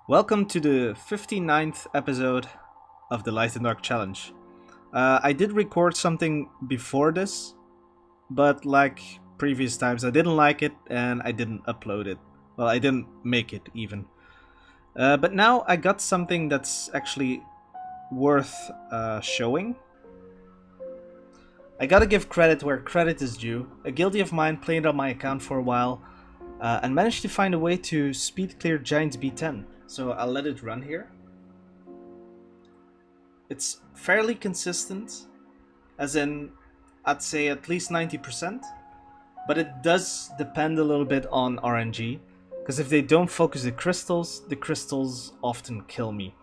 Welcome to the 59th episode of the Light and Dark Challenge. I did record something before this, but like previous times I didn't like it and I didn't upload it. Well, I didn't make it even. But now I got something that's actually worth showing. I gotta give credit where credit is due. A guildie of mine played on my account for a while and managed to find a way to speed clear Giant GB10. So I'll let it run here. It's fairly consistent, as in, I'd say at least 90%, but it does depend a little bit on RNG, because if they don't focus the crystals often kill me.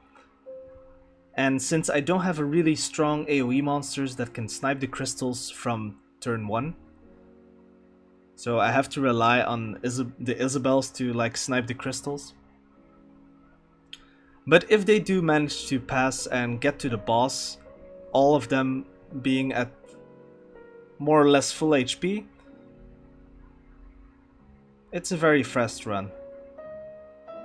And since I don't have a really strong AoE monsters that can snipe the crystals from turn 1, so I have to rely on the Isabels to like snipe the crystals. But if they do manage to pass and get to the boss, all of them being at more or less full HP, it's a very fast run.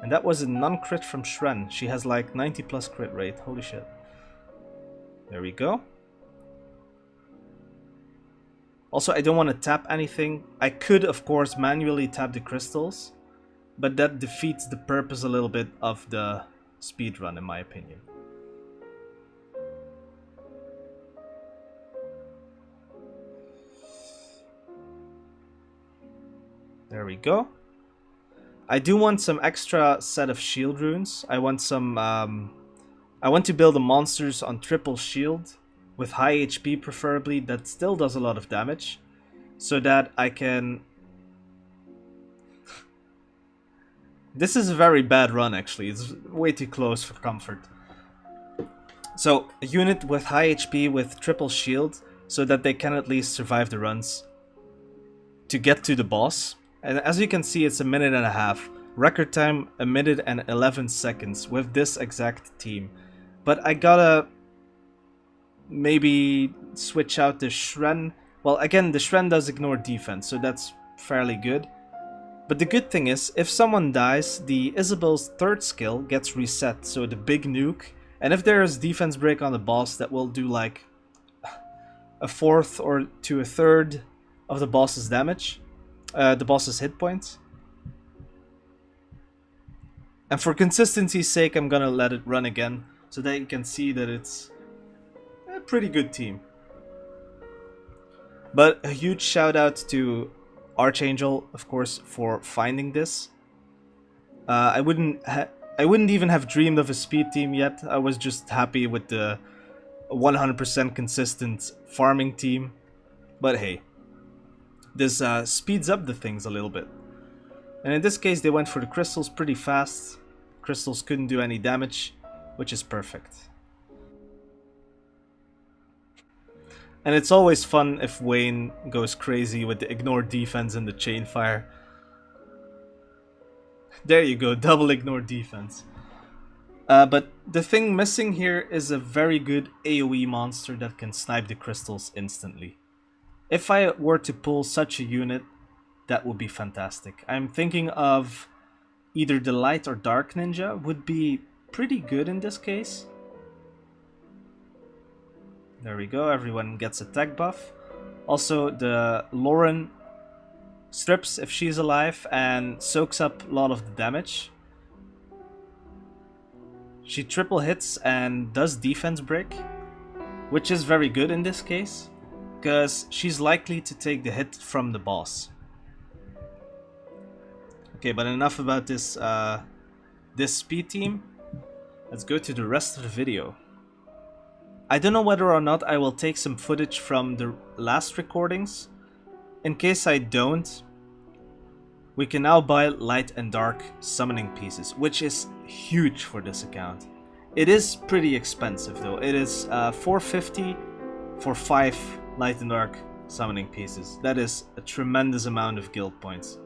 And that was a non-crit from Shren. She has like 90 plus crit rate, holy shit. There we go. Also, I don't want to tap anything. I could, of course, manually tap the crystals, but that defeats the purpose a little bit of the speedrun, in my opinion. There we go. I do want some extra set of shield runes. I want some. I want to build the monsters on triple shield with high HP, preferably that still does a lot of damage, so that I can. This is a very bad run, actually. It's way too close for comfort. So, a unit with high HP with triple shield, so that they can at least survive the runs to get to the boss. And as you can see, it's a minute and a half. Record time, a minute and 11 seconds with this exact team. But I gotta maybe switch out the Shren. Well, again, the Shren does ignore defense, so that's fairly good. But the good thing is, if someone dies, the Isabel's third skill gets reset, so the big nuke. And if there is defense break on the boss, that will do like a fourth or to a third of the boss's damage, the boss's hit points. And for consistency's sake, I'm gonna let it run again, so that you can see that it's a pretty good team. But a huge shout out to Archangel, of course, for finding this. I wouldn't even have dreamed of a speed team yet. I was just happy with the 100% consistent farming team. But hey, this speeds up the things a little bit. And in this case, they went for the crystals pretty fast. Crystals couldn't do any damage, which is perfect. And it's always fun if Wayne goes crazy with the ignore defense and the chain fire. There you go, double ignore defense. But the thing missing here is a very good AoE monster that can snipe the crystals instantly. If I were to pull such a unit, that would be fantastic. I'm thinking of either the light or dark ninja would be pretty good in this case. There we go, everyone gets a tech buff. Also, the Lauren strips if she's alive and soaks up a lot of the damage. She triple hits and does defense break, which is very good in this case, because she's likely to take the hit from the boss. Okay, but enough about this, this speed team. Let's go to the rest of the video. I don't know whether or not I will take some footage from the last recordings. In case I don't, we can now buy light and dark summoning pieces, which is huge for this account. It is pretty expensive though. It is 450 for 5 light and dark summoning pieces. That is a tremendous amount of guild points.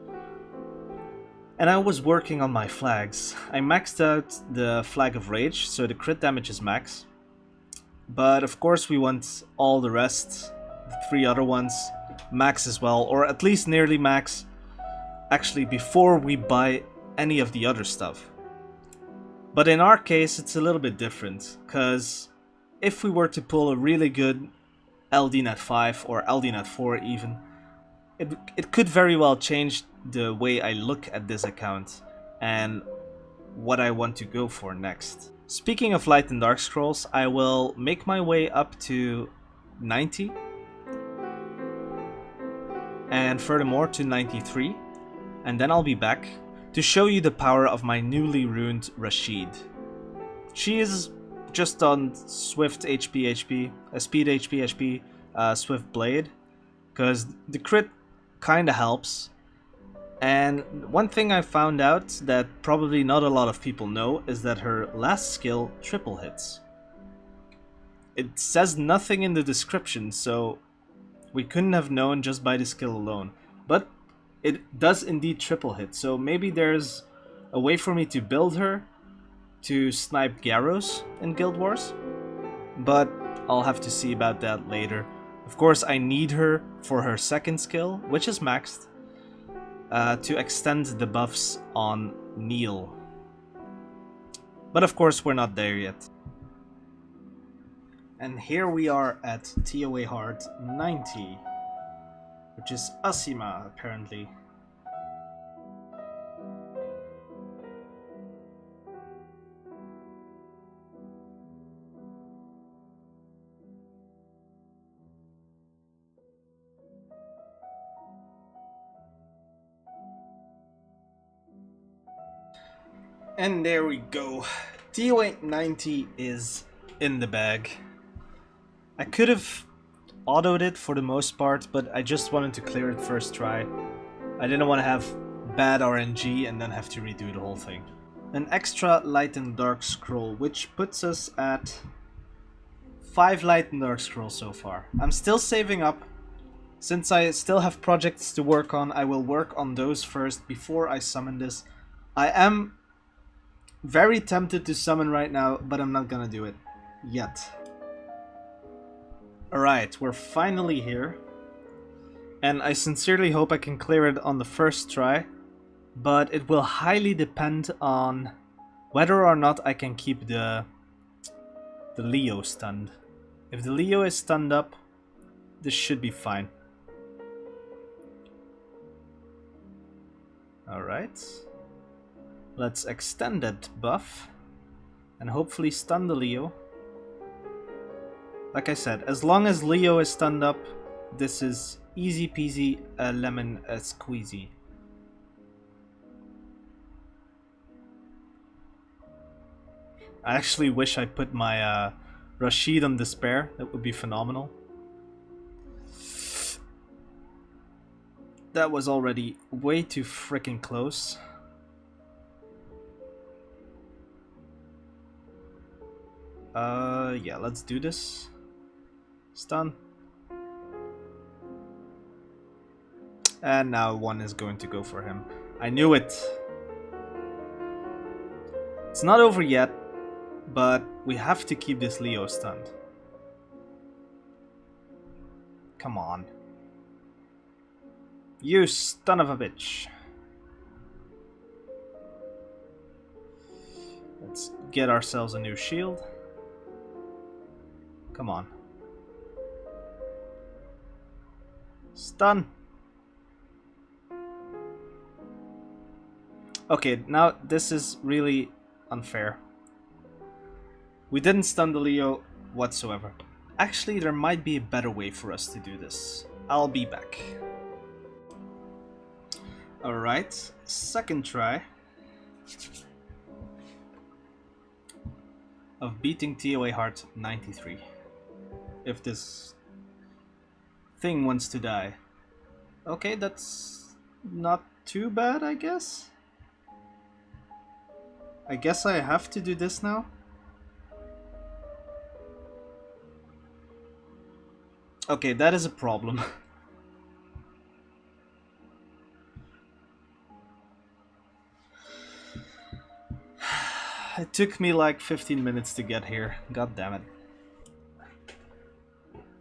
And I was working on my flags. I maxed out the Flag of Rage, so the crit damage is max. But of course we want all the rest, the 3 other ones, max as well, or at least nearly max, actually before we buy any of the other stuff. But in our case, it's a little bit different, because if we were to pull a really good LD-Net 5 or LD-Net 4 even, it could very well change the way I look at this account and what I want to go for next. Speaking of Light and Dark Scrolls, I will make my way up to 90 and furthermore to 93, and then I'll be back to show you the power of my newly runed Rashid. She is just on Swift HP, Speed HP, Swift Blade, because the crit kinda helps. And one thing I found out that probably not a lot of people know is that her last skill triple hits. It says nothing in the description, so we couldn't have known just by the skill alone. But it does indeed triple hit, so maybe there's a way for me to build her to snipe Garros in Guild Wars. But I'll have to see about that later. Of course, I need her for her second skill, which is maxed, to extend the buffs on Neil. But of course, we're not there yet. And here we are at TOA Heart 90, which is Asima, apparently. And there we go. TOA 90 is in the bag. I could have autoed it for the most part, but I just wanted to clear it first try. I didn't want to have bad RNG and then have to redo the whole thing. An extra Light and Dark Scroll, which puts us at 5 Light and Dark Scrolls so far. I'm still saving up. Since I still have projects to work on, I will work on those first before I summon this. I am very tempted to summon right now, but I'm not gonna do it yet. Alright, we're finally here. And I sincerely hope I can clear it on the first try, but it will highly depend on whether or not I can keep the Leo stunned. If the Leo is stunned up, this should be fine. Alright. Let's extend that buff and hopefully stun the Leo. Like I said, as long as Leo is stunned up, this is easy peasy lemon squeezy. I actually wish I put my Rashid on Despair. That would be phenomenal. That was already way too freaking close. Yeah, let's do this. Stun. And now one is going to go for him. I knew it. It's not over yet, but we have to keep this Leo stunned. Come on. You son of a bitch. Let's get ourselves a new shield. Come on. Stun. Okay, now this is really unfair. We didn't stun the Leo whatsoever. Actually, there might be a better way for us to do this. I'll be back. Alright, second try of beating TOA Heart 93. If this thing wants to die. Okay, that's not too bad, I guess. I guess I have to do this now. Okay, that is a problem. It took me like 15 minutes to get here. God damn it.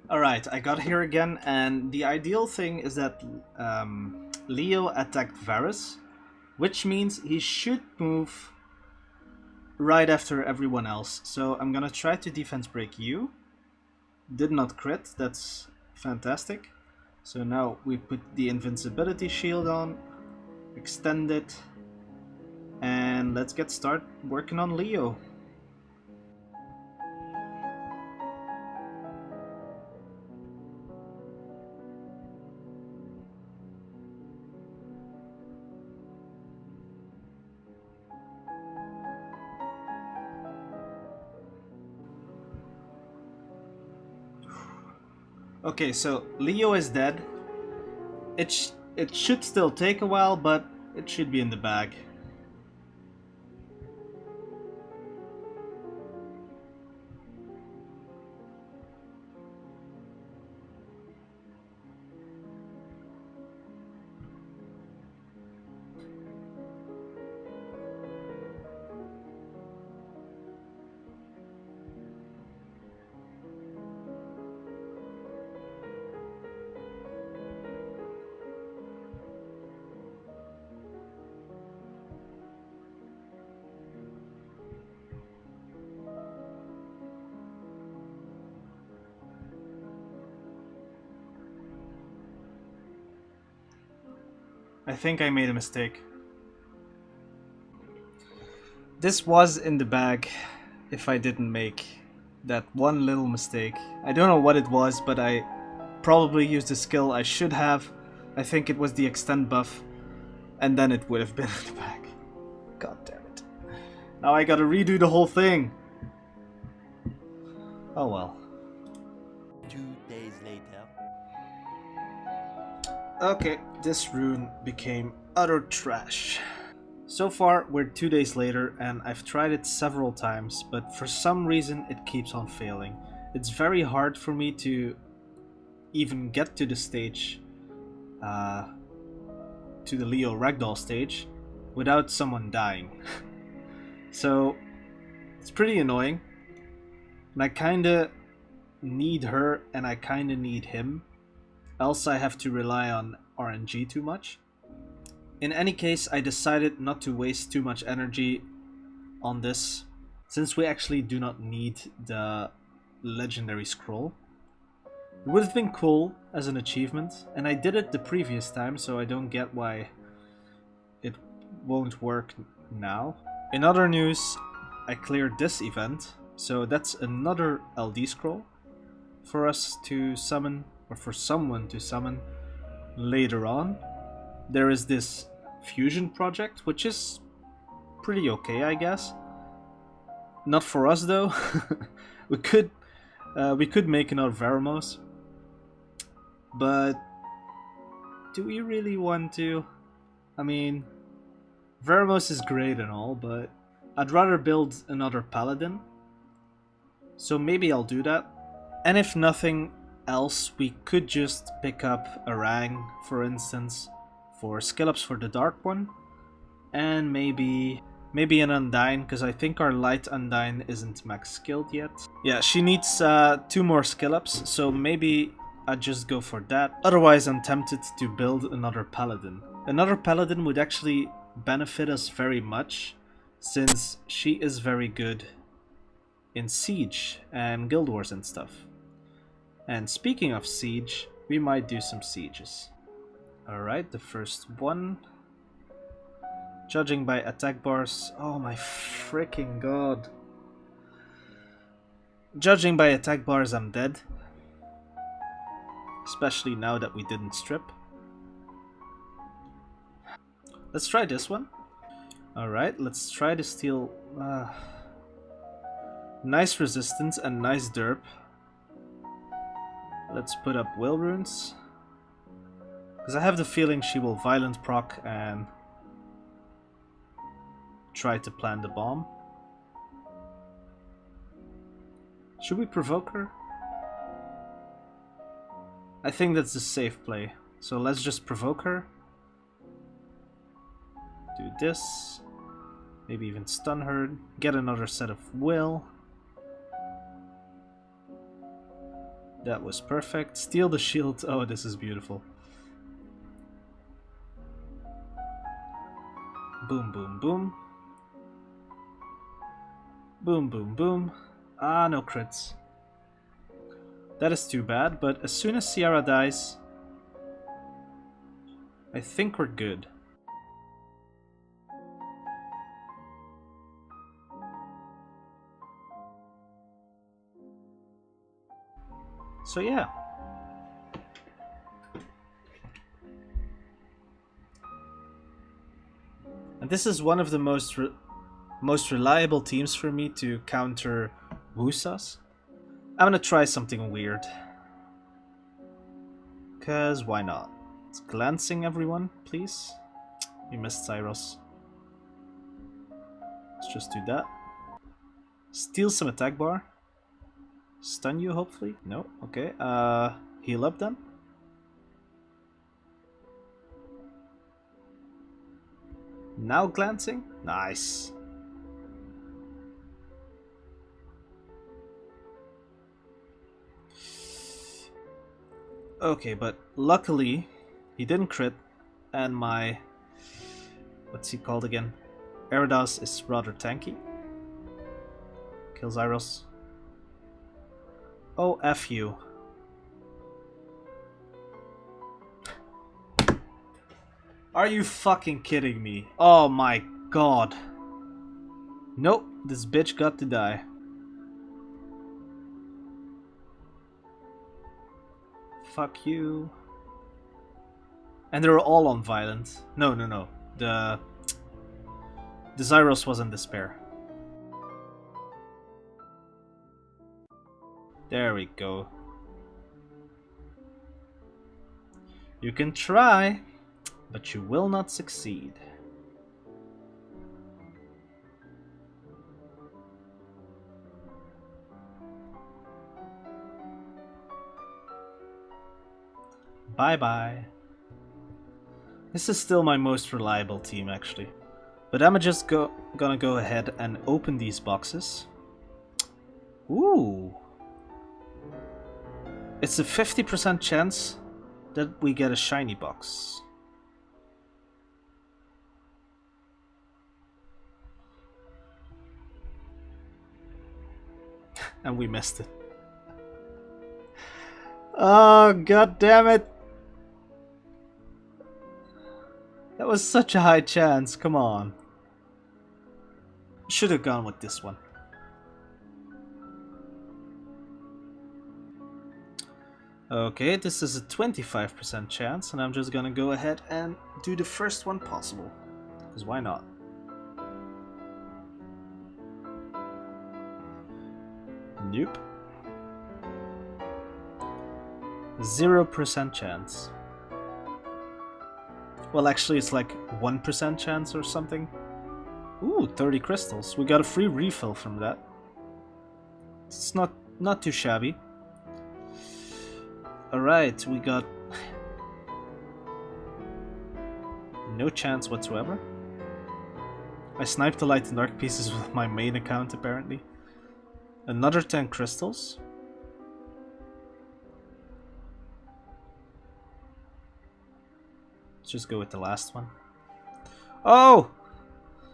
Alright, I got here again, and the ideal thing is that Leo attacked Varus, which means he should move right after everyone else. So I'm gonna try to defense break you. Did not crit, that's fantastic. So now we put the invincibility shield on, extend it, and let's get started working on Leo. Okay, so Leo is dead. It should still take a while, but it should be in the bag. I think I made a mistake. This was in the bag if I didn't make that one little mistake. I don't know what it was, but I probably used a skill I should have. I think it was the extend buff, and then it would have been in the bag. God damn it. Now I gotta redo the whole thing. Oh well. 2 days later. Okay, this rune became utter trash. So far, we're 2 days later, and I've tried it several times, but for some reason it keeps on failing. It's very hard for me to even get to the stage, to the Leo Ragdoll stage, without someone dying. So, it's pretty annoying. And I kinda need her, and I kinda need him. Else I have to rely on RNG too much. In any case, I decided not to waste too much energy on this, since we actually do not need the legendary scroll. It would have been cool as an achievement, and I did it the previous time, so I don't get why it won't work now. In other news, I cleared this event, so that's another LD scroll for us to summon, or for someone to summon later on. There is this fusion project, which is pretty okay, I guess. Not for us though. we could make another Veramos, but do we really want to? I mean, Veramos is great and all, but I'd rather build another Paladin. So maybe I'll do that. And if nothing else, we could just pick up a Rang, for instance, for skill ups for the Dark One, and maybe an Undyne, because I think our Light Undyne isn't max skilled yet. Yeah, she needs 2 more skill ups, so maybe I'd just go for that. Otherwise, I'm tempted to build another Paladin. Another Paladin would actually benefit us very much, since she is very good in Siege and Guild Wars and stuff. And speaking of Siege, we might do some Sieges. Alright, the first one. Judging by attack bars. Oh my freaking god. Judging by attack bars, I'm dead. Especially now that we didn't strip. Let's try this one. Alright, let's try to steal... nice resistance and nice derp. Let's put up will runes. Because I have the feeling she will violent proc and try to plant the bomb. Should we provoke her? I think that's the safe play. So let's just provoke her. Do this. Maybe even stun her. Get another set of will. That was perfect. Steal the shield. Oh, this is beautiful. Boom, boom, boom. Boom, boom, boom. Ah, no crits. That is too bad, but as soon as Sierra dies, I think we're good. So yeah. And this is one of the most reliable teams for me to counter RNG-sus. I'm gonna try something weird. Cause why not? It's glancing everyone, please. You missed Cyros. Let's just do that. Steal some attack bar. Stun you, hopefully? No? Okay. Heal up then. Now glancing? Nice. Okay, but luckily he didn't crit, and my... what's he called again? Eridas is rather tanky. Kill Zyros. Oh, F you. Are you fucking kidding me? Oh my god. Nope, this bitch got to die. Fuck you. And they were all on violent. No. The Zyros was in despair. There we go. You can try, but you will not succeed. Bye-bye. This is still my most reliable team, actually. But I'm just gonna go ahead and open these boxes. Ooh. It's a 50% chance that we get a shiny box. And we missed it. Oh, god damn it. That was such a high chance, come on. Should have gone with this one. Okay, this is a 25% chance, and I'm just gonna go ahead and do the first one possible. Because why not? Nope. 0% chance. Well, actually, it's like 1% chance or something. Ooh, 30 crystals. We got a free refill from that. It's not too shabby. Alright, we got no chance whatsoever. I sniped the light and dark pieces with my main account, apparently. Another 10 crystals. Let's just go with the last one. Oh!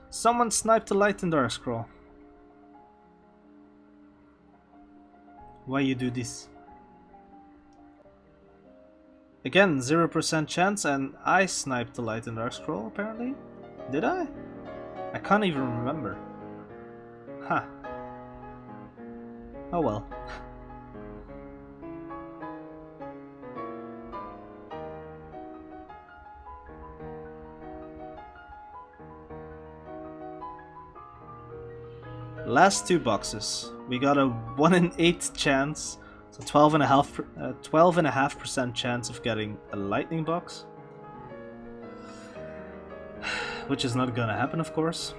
Someone sniped the light and dark scroll. Why you do this? Again, 0% chance, and I sniped the light and dark scroll, apparently? Did I? I can't even remember. Huh. Oh well. Last two boxes. We got a 1 in 8 chance, so 12.5% chance of getting a lightning box. Which is not gonna happen, of course.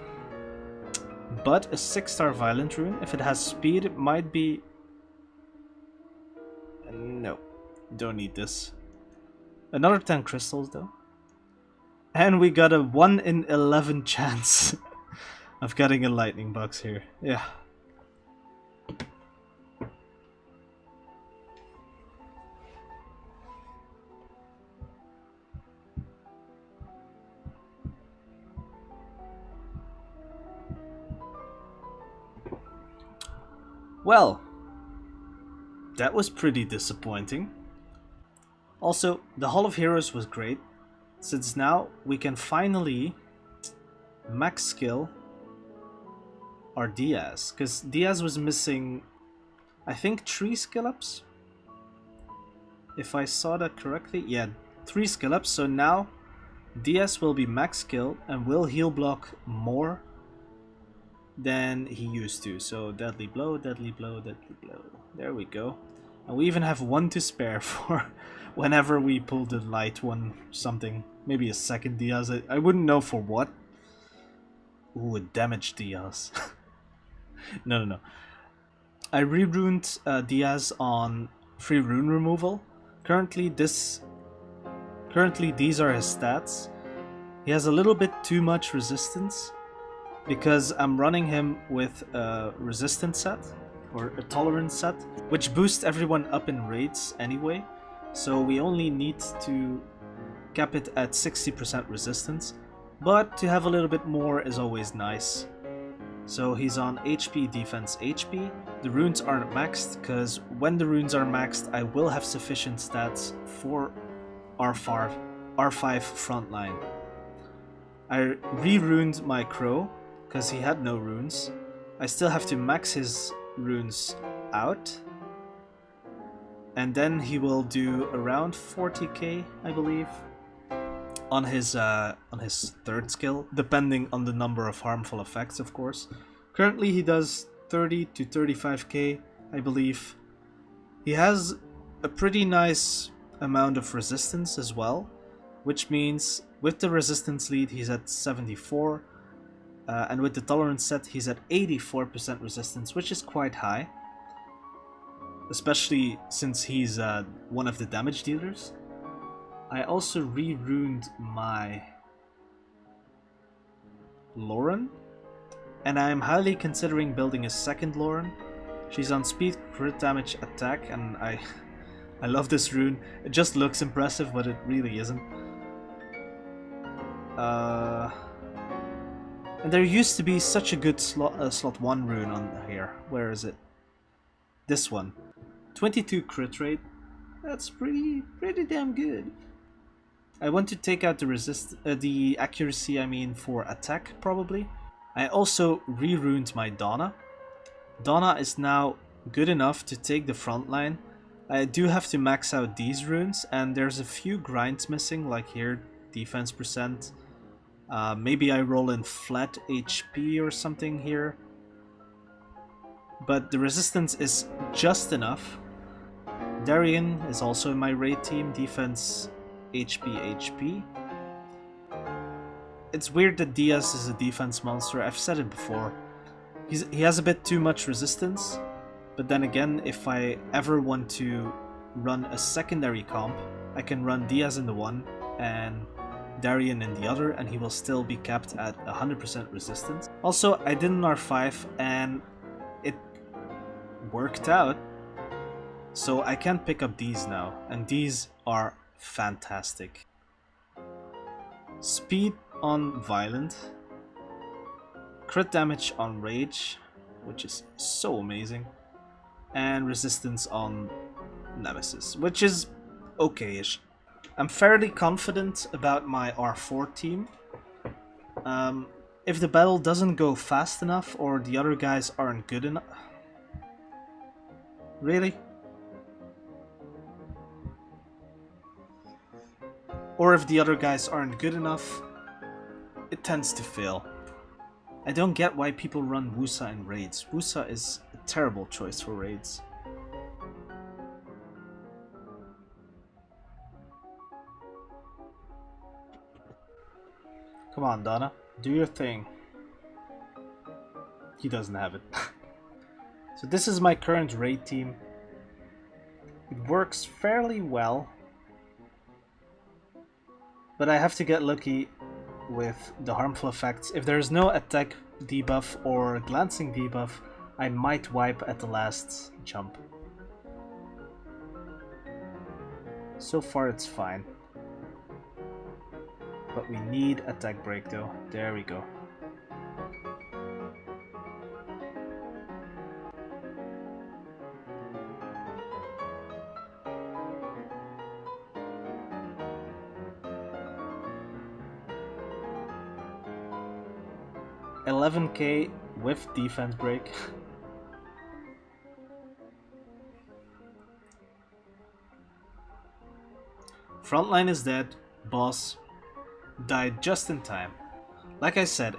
But a 6-star violent rune, if it has speed, it might be... No, don't need this. Another 10 crystals though. And we got a 1 in 11 chance of getting a lightning box here. Yeah. Well, that was pretty disappointing. Also, the Hall of Heroes was great, since now we can finally max skill our Diaz, because Diaz was missing, I think, 3 skill ups? If I saw that correctly, yeah, 3 skill ups, so now Diaz will be max skill and will heal block more than he used to. So deadly blow, deadly blow, deadly blow. There we go. And we even have 1 to spare for whenever we pull the light one something. Maybe a second Diaz. I wouldn't know for what. Ooh, a damage Diaz. No. I re-runed Diaz on free rune removal. Currently these are his stats. He has a little bit too much resistance because I'm running him with a resistance set or a tolerance set, which boosts everyone up in raids anyway. So we only need to cap it at 60% resistance, but to have a little bit more is always nice. So he's on HP, defense, HP. The runes aren't maxed, because when the runes are maxed, I will have sufficient stats for R5 frontline. I re-runed my Crow, because he had no runes. I still have to max his runes out. And then he will do around 40k, I believe, on his 3rd skill, depending on the number of harmful effects, of course. Currently he does 30 to 35k, I believe. He has a pretty nice amount of resistance as well, which means with the resistance lead he's at 74, and with the tolerance set he's at 84% resistance, which is quite high, especially since he's one of the damage dealers. I also re-runed my Lauren, and I am highly considering building a second Lauren. She's on speed, crit damage, attack, and I love this rune. It just looks impressive, but it really isn't. And there used to be such a good slot 1 rune on here. Where is it? This one. 22 crit rate. That's pretty damn good. I want to take out the accuracy, I mean, for attack, probably. I also re-runed my Donna. Donna is now good enough to take the front line. I do have to max out these runes, and there's a few grinds missing, like here, defense percent. Maybe I roll in flat HP or something here. But the resistance is just enough. Darian is also in my raid team, defense HP. It's weird that Diaz is a defense monster, I've said it before. He has a bit too much resistance, but then again, if I ever want to run a secondary comp, I can run Diaz in the one and Darian in the other, and he will still be capped at 100% resistance. Also, I did an R5 and it worked out, so I can pick up these now, and these are fantastic. Speed on Violent, crit damage on Rage, which is so amazing, and resistance on Nemesis, which is okay-ish. I'm fairly confident about my R4 team. If the battle doesn't go fast enough or the other guys aren't good enough... Really? Or if the other guys aren't good enough, it tends to fail. I don't get why people run Wusa in raids. Wusa is a terrible choice for raids. Come on, Donna. Do your thing. He doesn't have it. So this is my current raid team. It works fairly well. But I have to get lucky with the harmful effects. If there's no attack debuff or glancing debuff, I might wipe at the last jump. So far it's fine. But we need attack break though. There we go. 11k with defense break. Frontline is dead. Boss died just in time. Like I said,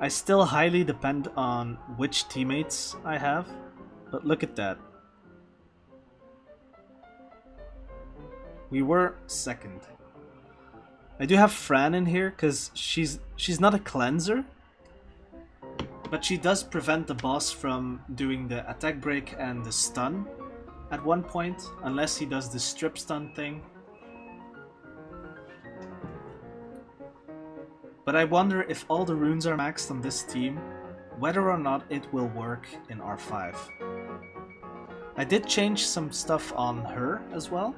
I still highly depend on which teammates I have, but look at that. We were second. I do have Fran in here because she's not a cleanser, but she does prevent the boss from doing the attack break and the stun at one point, unless he does the strip stun thing. But I wonder if all the runes are maxed on this team, whether or not it will work in R5. I did change some stuff on her as well.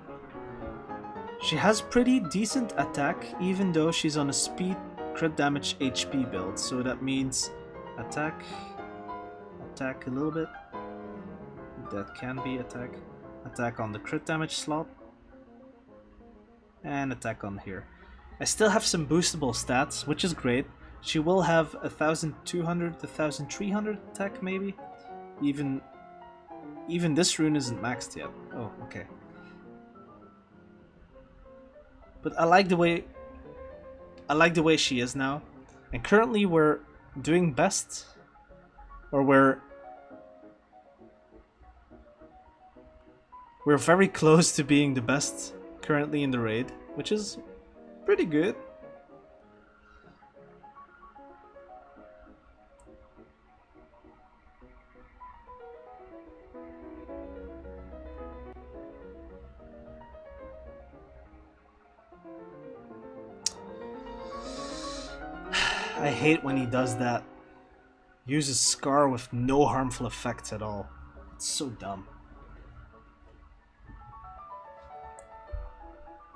She has pretty decent attack, even though she's on a speed, crit damage, HP build. So that means attack a little bit. That can be attack. Attack on the crit damage slot. And attack on here. I still have some boostable stats, which is great. She will have 1200 to 1300 attack maybe. Even this rune isn't maxed yet. Oh, okay. But I like the way she is now. And currently we're doing best, or we're very close to being the best currently in the raid, which is pretty good. I hate when he does that. Uses Scar with no harmful effects at all. It's so dumb.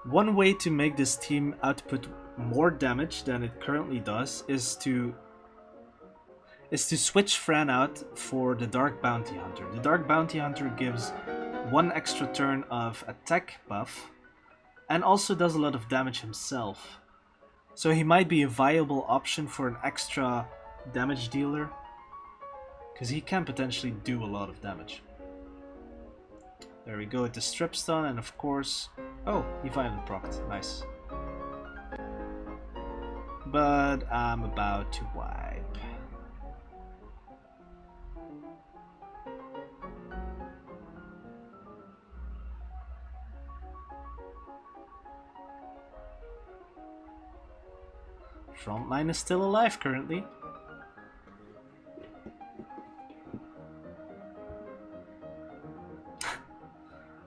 One way to make this team output more damage than it currently does is to switch Fran out for the Dark Bounty Hunter. The Dark Bounty Hunter gives 1 extra turn of attack buff and also does a lot of damage himself. So he might be a viable option for an extra damage dealer, because he can potentially do a lot of damage. There we go with the strip stun, and of course... Oh, he finally procced. Nice. But I'm about to wipe. Frontline is still alive currently.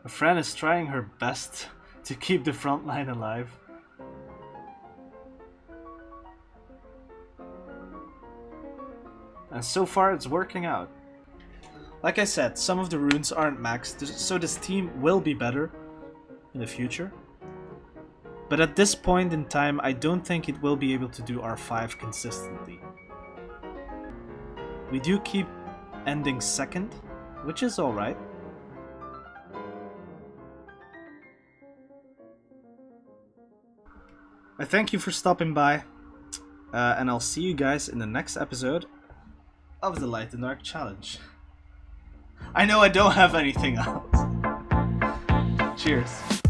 A friend is trying her best to keep the frontline alive. And so far it's working out. Like I said, some of the runes aren't maxed, so this team will be better in the future. But at this point in time, I don't think it will be able to do R5 consistently. We do keep ending second, which is alright. I thank you for stopping by, and I'll see you guys in the next episode of the Light and Dark Challenge. I know I don't have anything else. Cheers.